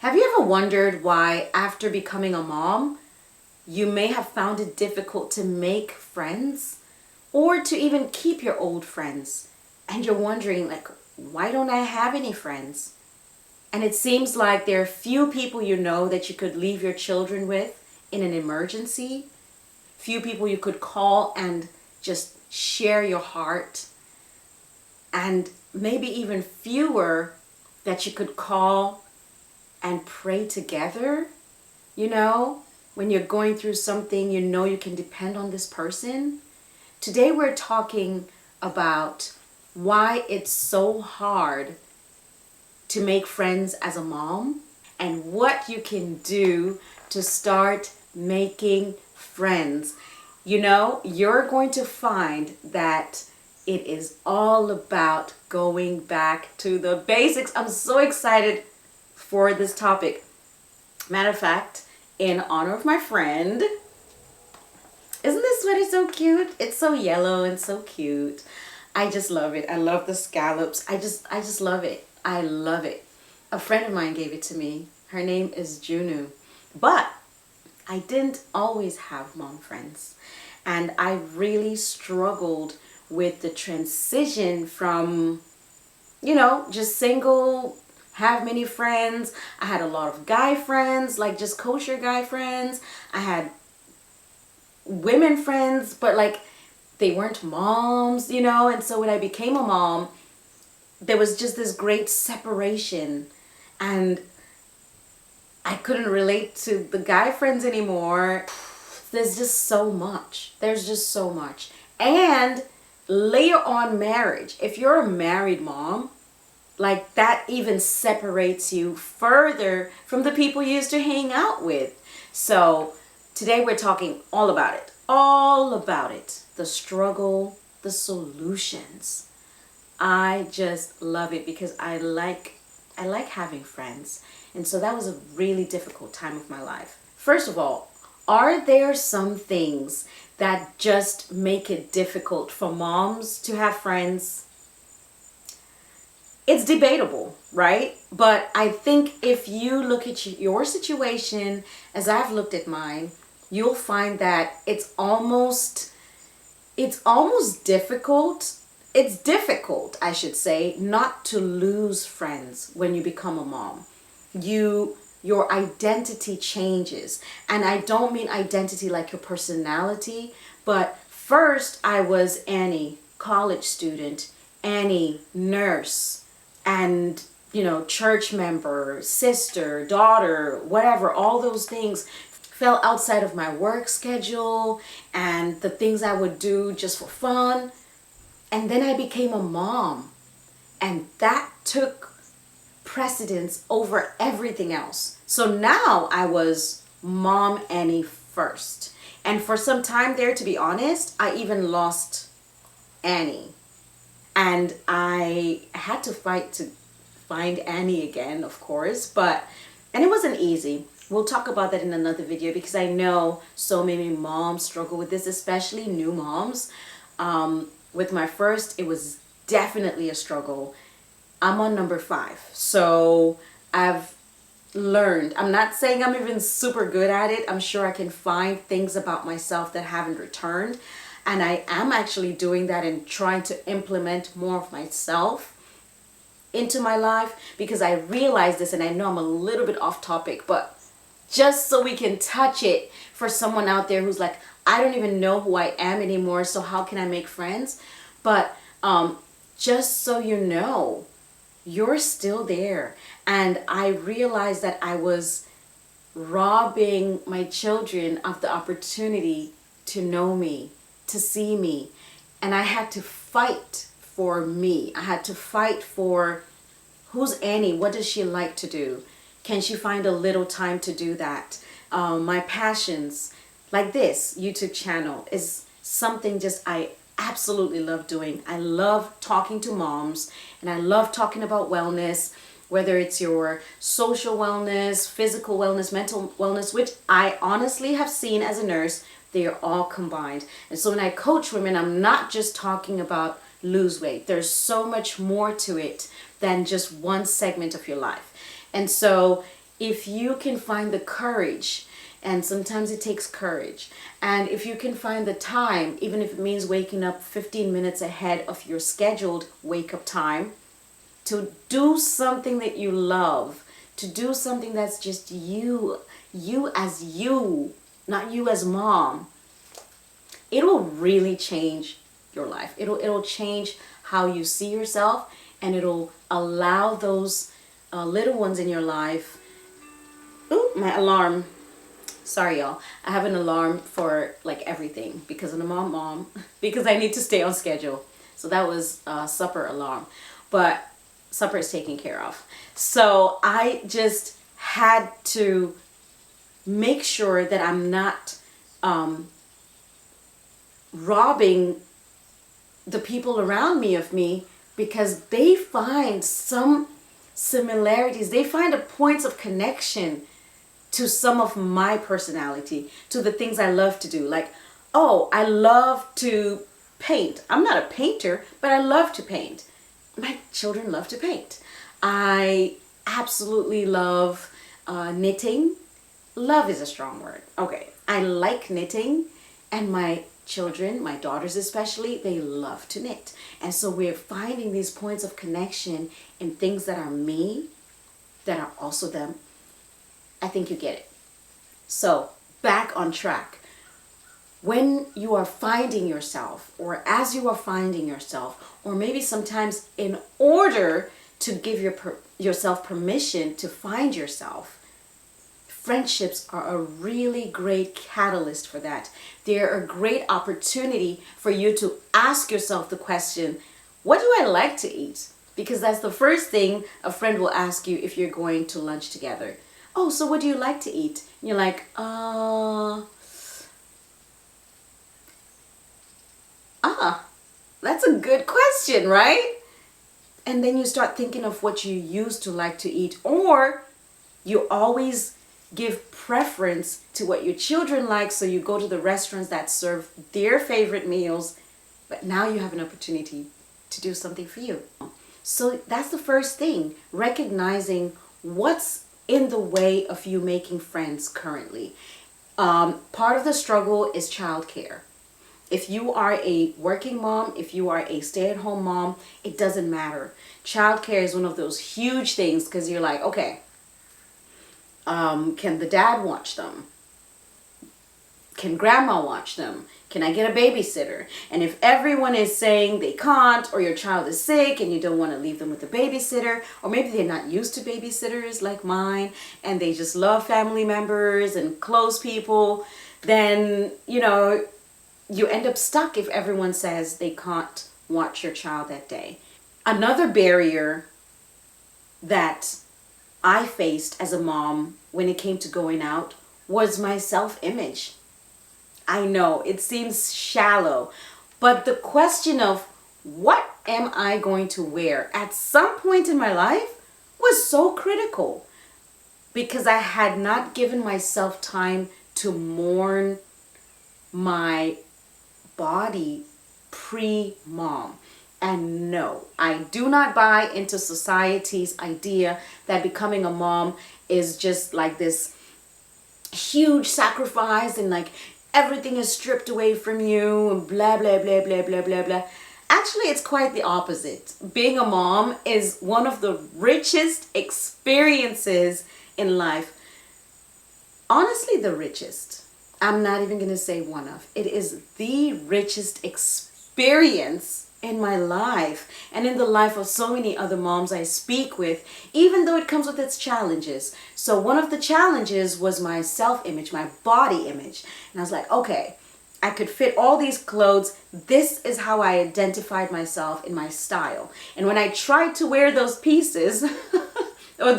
Have you ever wondered why, after becoming a mom, you may have found it difficult to make friends or to even keep your old friends? And you're wondering, like, why don't I have any friends? And it seems like there are few people you know that you could leave your children with in an emergency, few people you could call and just share your heart, and maybe even fewer that you could call and pray together. You know, when you're going through something, you know you can depend on this person. Today we're talking about why it's so hard to make friends as a mom and what you can do to start making friends. You know, you're going to find that it is all about going back to the basics. I'm so excited for this topic. Matter of fact, in honor of my friend, isn't this sweater so cute? It's so yellow and so cute. I just love it. I love the scallops. I just love it. I love it. A friend of mine gave it to me. Her name is Junu. But I didn't always have mom friends. And I really struggled with the transition from, just single, have many friends. I had a lot of guy friends, like just kosher guy friends. I had women friends, but like they weren't moms, and so when I became a mom, there was just this great separation, and I couldn't relate to the guy friends anymore. There's just so much. And later on, marriage. If you're a married mom, like that even separates you further from the people you used to hang out with. So today we're talking all about it. The struggle, the solutions. I just love it because I like having friends. And so that was a really difficult time of my life. First of all, are there some things that just make it difficult for moms to have friends? It's debatable, right? But I think if you look at your situation as I've looked at mine, you'll find that it's almost difficult. It's difficult, I should say, not to lose friends when you become a mom. Your identity changes. And I don't mean identity like your personality, but first I was Annie, college student, Annie, nurse, and church member, sister, daughter, whatever. All those things fell outside of my work schedule and the things I would do just for fun. And then I became a mom, and that took precedence over everything else. So now I was Mom Annie first. And for some time there, to be honest, I even lost Annie. And I had to fight to find Annie again, of course, and it wasn't easy. We'll talk about that in another video because I know so many moms struggle with this, especially new moms. With my first, it was definitely a struggle. I'm on number 5. So I've learned. I'm not saying I'm even super good at it. I'm sure I can find things about myself that haven't returned. And I am actually doing that and trying to implement more of myself into my life because I realize this, and I know I'm a little bit off topic, but just so we can touch it for someone out there who's like, I don't even know who I am anymore, so how can I make friends? But just so you know, you're still there. And I realized that I was robbing my children of the opportunity to know me, to see me. And I had to fight for me. I had to fight for, who's Annie? What does she like to do? Can she find a little time to do that? My passions, like this YouTube channel, is something just I absolutely love doing. I love talking to moms, and I love talking about wellness, whether it's your social wellness, physical wellness, mental wellness, which I honestly have seen as a nurse, they are all combined. And so when I coach women, I'm not just talking about lose weight. There's so much more to it than just one segment of your life. And so if you can find the courage, and sometimes it takes courage, and if you can find the time, even if it means waking up 15 minutes ahead of your scheduled wake up time, to do something that you love, to do something that's just you, as you, not you as mom, it'll really change your life. It'll change how you see yourself, and it'll allow those little ones in your life. Ooh, my alarm. Sorry, y'all. I have an alarm for like everything because I'm a mom, because I need to stay on schedule. So that was supper alarm, but supper is taken care of. So I just had to make sure that I'm not robbing the people around me of me, because they find some similarities. They find a points of connection to some of my personality, to the things I love to do. Like, oh, I love to paint. I'm not a painter, but I love to paint. My children love to paint. I absolutely love knitting. Love is a strong word. Okay, I like knitting, and my children, my daughters especially, they love to knit. And so we're finding these points of connection in things that are me, that are also them. I think you get it. So back on track. When you are finding yourself, or as you are finding yourself, or maybe sometimes in order to give yourself permission to find yourself, friendships are a really great catalyst for that. They're a great opportunity for you to ask yourself the question, what do I like to eat? Because that's the first thing a friend will ask you if you're going to lunch together. Oh, so what do you like to eat? And you're like, that's a good question, right? And then you start thinking of what you used to like to eat, or you always give preference to what your children like, so you go to the restaurants that serve their favorite meals, but now you have an opportunity to do something for you. So that's the first thing, recognizing what's in the way of you making friends currently. Part of the struggle is childcare. If you are a working mom, if you are a stay-at-home mom, it doesn't matter. Childcare is one of those huge things, because you're like, okay, can the dad watch them? Can grandma watch them? Can I get a babysitter? And if everyone is saying they can't, or your child is sick and you don't want to leave them with a babysitter, or maybe they're not used to babysitters like mine and they just love family members and close people, then, you end up stuck if everyone says they can't watch your child that day. Another barrier that I faced as a mom when it came to going out was my self-image. I know it seems shallow, but the question of what am I going to wear at some point in my life was so critical, because I had not given myself time to mourn my body pre-mom. And no, I do not buy into society's idea that becoming a mom is just like this huge sacrifice, and like everything is stripped away from you and blah, blah, blah, blah, blah, blah, blah. Actually, it's quite the opposite. Being a mom is one of the richest experiences in life. Honestly, the richest. I'm not even going to say one of. It is the richest experience in my life, and in the life of so many other moms I speak with, even though it comes with its challenges. So one of the challenges was my self-image, my body image. And I was like, okay, I could fit all these clothes. This is how I identified myself in my style. And when I tried to wear those pieces or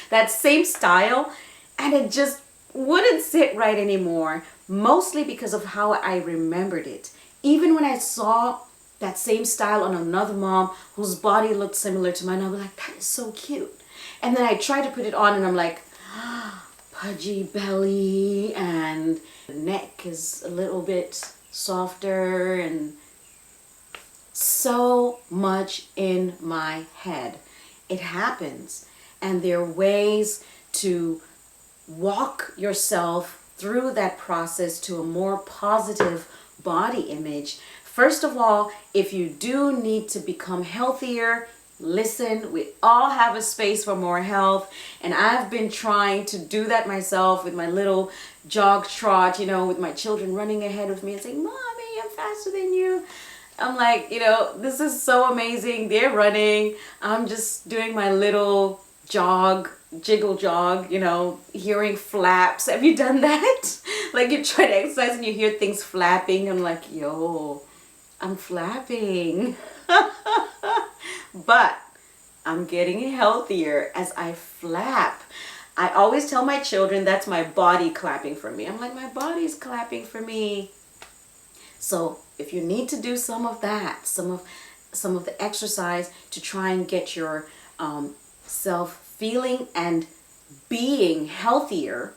that same style, and it just wouldn't sit right anymore, mostly because of how I remembered it. Even when I saw that same style on another mom whose body looked similar to mine, I was like, that is so cute. And then I try to put it on and I'm like, pudgy belly, and the neck is a little bit softer, and so much in my head. It happens. And there are ways to walk yourself through that process to a more positive body image. First of all, if you do need to become healthier, listen, we all have a space for more health. And I've been trying to do that myself with my little jog trot, with my children running ahead of me and saying, Mommy, I'm faster than you. I'm like, this is so amazing. They're running. I'm just doing my little jiggle jog, hearing flaps. Have you done that? Like you try to exercise and you hear things flapping. I'm like, yo, I'm flapping. But I'm getting healthier as I flap. I always tell my children that's my body clapping for me. I'm like, my body's clapping for me. So if you need to do some of that, some of the exercise to try and get your self feeling and being healthier,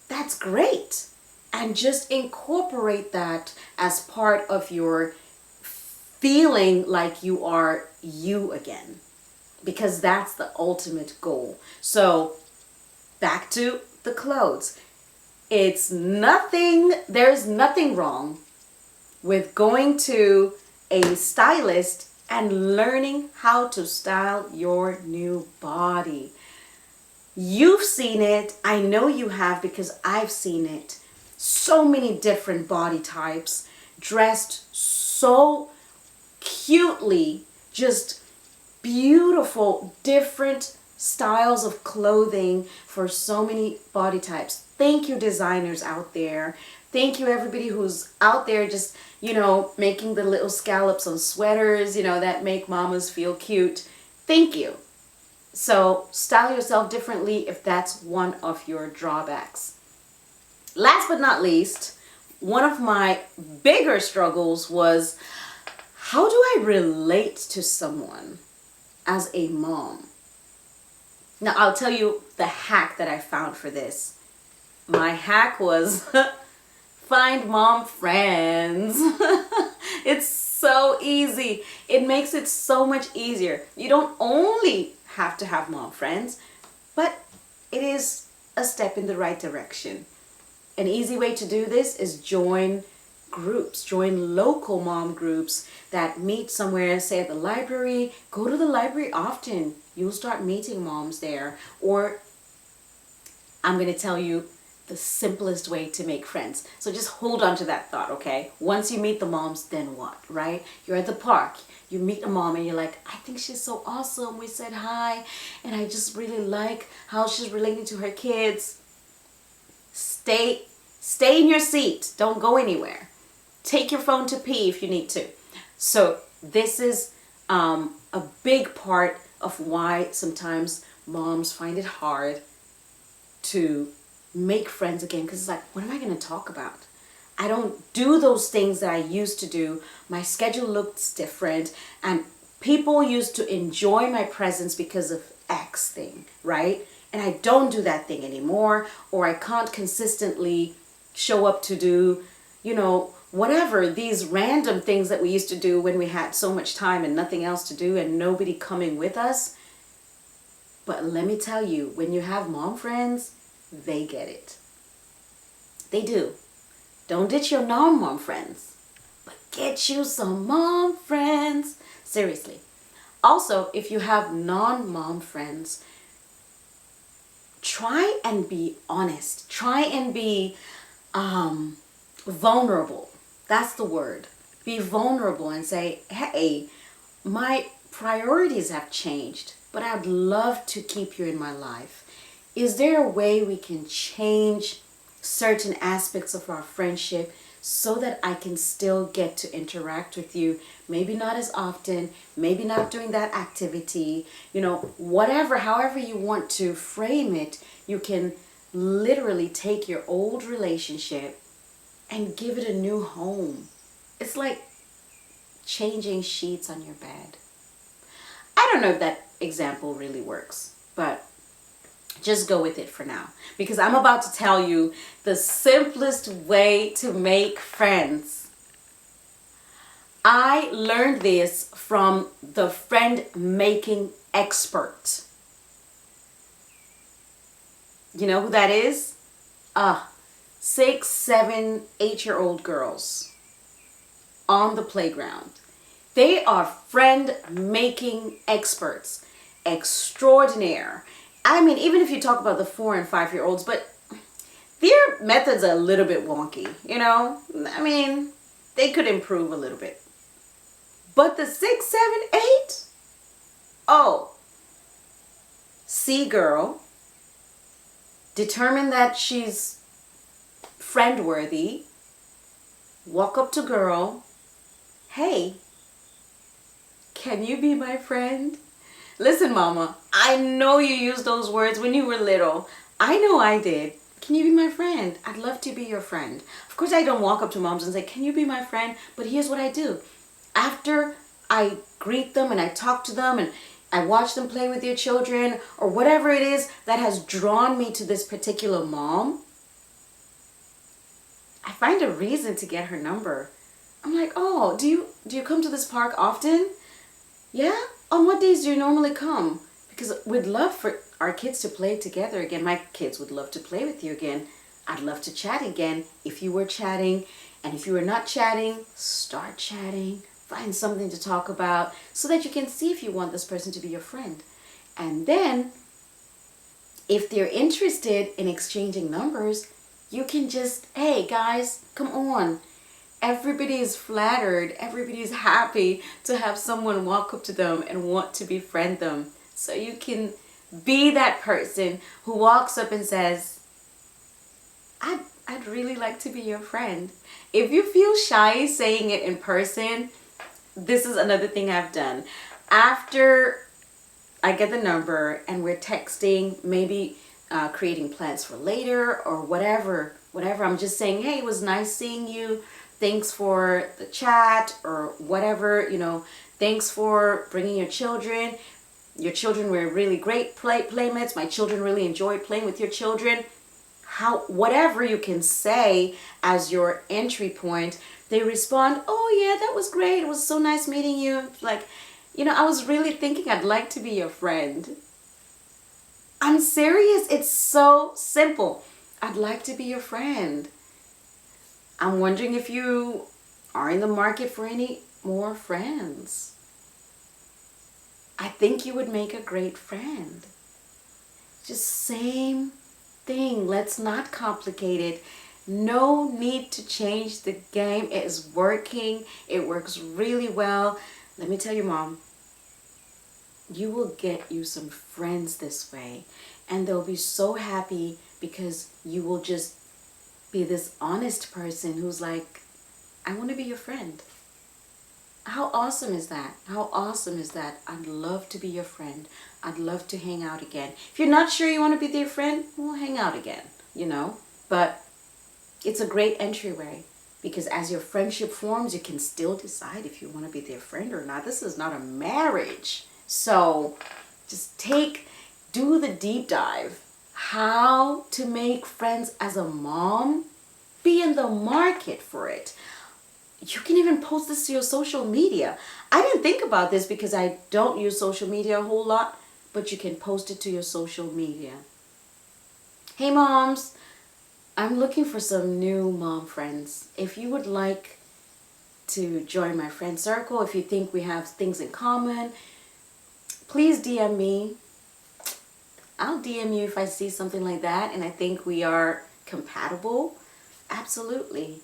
that's great. And just incorporate that as part of your feeling like you are you again, because that's the ultimate goal. So back to the clothes. There's nothing wrong with going to a stylist and learning how to style your new body. You've seen it. I know you have, because I've seen it. So many different body types dressed so cutely, just beautiful, different styles of clothing for so many body types. Thank you, designers out there. Thank you, everybody who's out there just, making the little scallops on sweaters, that make mamas feel cute. Thank you. So style yourself differently if that's one of your drawbacks. Last but not least, one of my bigger struggles was, how do I relate to someone as a mom? Now, I'll tell you the hack that I found for this. My hack was find mom friends. It's so easy. It makes it so much easier. You don't only have to have mom friends, but it is a step in the right direction. An easy way to do this is join groups, join local mom groups that meet somewhere, say at the library. Go to the library often. You'll start meeting moms there. Or I'm going to tell you the simplest way to make friends. So just hold on to that thought, okay? Once you meet the moms, then what, right? You're at the park. You meet a mom and you're like, I think she's so awesome. We said hi and I just really like how she's relating to her kids. Stay in your seat. Don't go anywhere. Take your phone to pee if you need to. So this is a big part of why sometimes moms find it hard to make friends again, because it's like, what am I going to talk about? I don't do those things that I used to do. My schedule looks different, and people used to enjoy my presence because of X thing, right? And I don't do that thing anymore, or I can't consistently show up to do, whatever, these random things that we used to do when we had so much time and nothing else to do and nobody coming with us. But let me tell you, when you have mom friends, they get it. They do. Don't ditch your non-mom friends, but get you some mom friends. Seriously. Also, if you have non-mom friends, try and be honest. Try and be vulnerable. That's the word. Be vulnerable and say, hey, my priorities have changed, but I'd love to keep you in my life. Is there a way we can change certain aspects of our friendship so that I can still get to interact with you? Maybe not as often, maybe not doing that activity, whatever, however you want to frame it. You can literally take your old relationship and give it a new home. It's like changing sheets on your bed. I don't know if that example really works, but just go with it for now, because I'm about to tell you the simplest way to make friends. I learned this from the friend making expert. You know who that is? 6, 7, 8-year-old girls on the playground. They are friend-making experts. Extraordinaire. I mean, even if you talk about the 4 and 5-year-olds, but their methods are a little bit wonky, you know? I mean, they could improve a little bit. But the 6, 7, 8? Oh. See girl. Determine that she's friend-worthy. Walk up to girl. Hey, can you be my friend? Listen, mama, I know you used those words when you were little. I know I did. Can you be my friend? I'd love to be your friend. Of course, I don't walk up to moms and say, can you be my friend? But here's what I do. After I greet them and I talk to them and I watch them play with their children or whatever it is that has drawn me to this particular mom, I find a reason to get her number. I'm like, oh, do you come to this park often? Yeah? On what days do you normally come? Because we'd love for our kids to play together again. My kids would love to play with you again. I'd love to chat again if you were chatting. And if you were not chatting, start chatting. Find something to talk about so that you can see if you want this person to be your friend. And then, if they're interested in exchanging numbers, you can just, hey guys, come on. Everybody is flattered. Everybody is happy to have someone walk up to them and want to befriend them. So you can be that person who walks up and says, I'd really like to be your friend. If you feel shy saying it in person, this is another thing I've done. After I get the number and we're texting, maybe creating plans for later or whatever, I'm just saying, hey, it was nice seeing you. Thanks for the chat or whatever, you know, thanks for bringing your children. Your children were really great playmates. My children really enjoyed playing with your children. Whatever you can say as your entry point, they respond, oh yeah, that was great. It was so nice meeting you. Like, you know, I was really thinking I'd like to be your friend. I'm serious. It's so simple. I'd like to be your friend. I'm wondering if you are in the market for any more friends. I think you would make a great friend. Just same thing. Let's not complicate it. No need to change the game. It is working. It works really well. Let me tell you, Mom, you will get you some friends this way. And they'll be so happy because you will just be this honest person who's like, I want to be your friend. How awesome is that? How awesome is that? I'd love to be your friend. I'd love to hang out again. If you're not sure you want to be their friend, we'll hang out again, you know. But it's a great entryway because as your friendship forms, you can still decide if you want to be their friend or not. This is not a marriage. So just do the deep dive. How to make friends as a mom. Be in the market for it. You can even post this to your social media. I didn't think about this because I don't use social media a whole lot, but you can post it to your social media. Hey moms, I'm looking for some new mom friends. If you would like to join my friend circle, if you think we have things in common, please DM me. I'll DM you if I see something like that and I think we are compatible. Absolutely.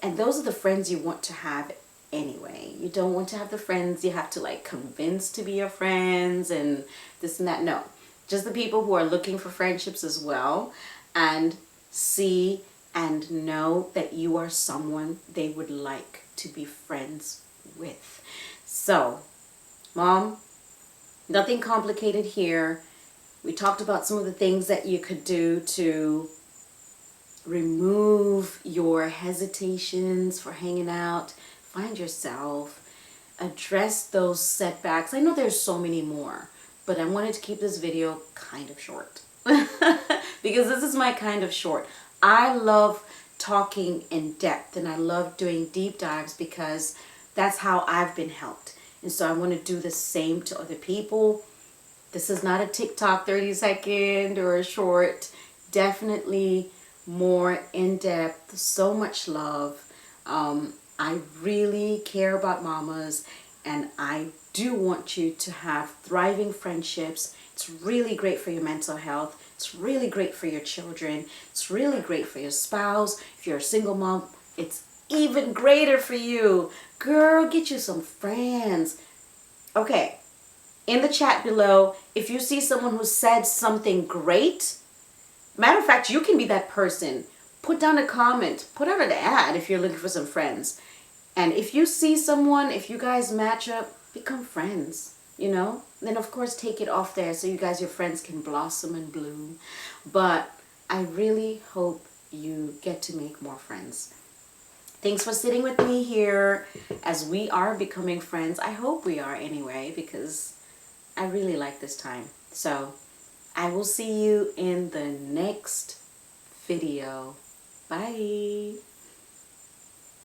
And those are the friends you want to have anyway. You don't want to have the friends you have to like convince to be your friends and this and that. No, just the people who are looking for friendships as well and see and know that you are someone they would like to be friends with. So, Mom, nothing complicated here. We talked about some of the things that you could do to remove your hesitations for hanging out, find yourself, address those setbacks. I know there's so many more, but I wanted to keep this video kind of short because this is my kind of short. I love talking in depth and I love doing deep dives because that's how I've been helped. And so I want to do the same to other people. This is not a TikTok 30-second or a short. Definitely more in-depth, so much love. I really care about mamas, and I do want you to have thriving friendships. It's really great for your mental health. It's really great for your children. It's really great for your spouse. If you're a single mom, it's even greater for you. Girl, get you some friends. Okay, in the chat below, if you see someone who said something great, matter of fact, you can be that person. Put down a comment, put out an ad if you're looking for some friends. And if you see someone, if you guys match up, become friends, you know? Then of course take it off there so you guys, your friends, can blossom and bloom. But I really hope you get to make more friends. Thanks for sitting with me here as we are becoming friends. I hope we are anyway, because I really like this time. So I will see you in the next video. Bye.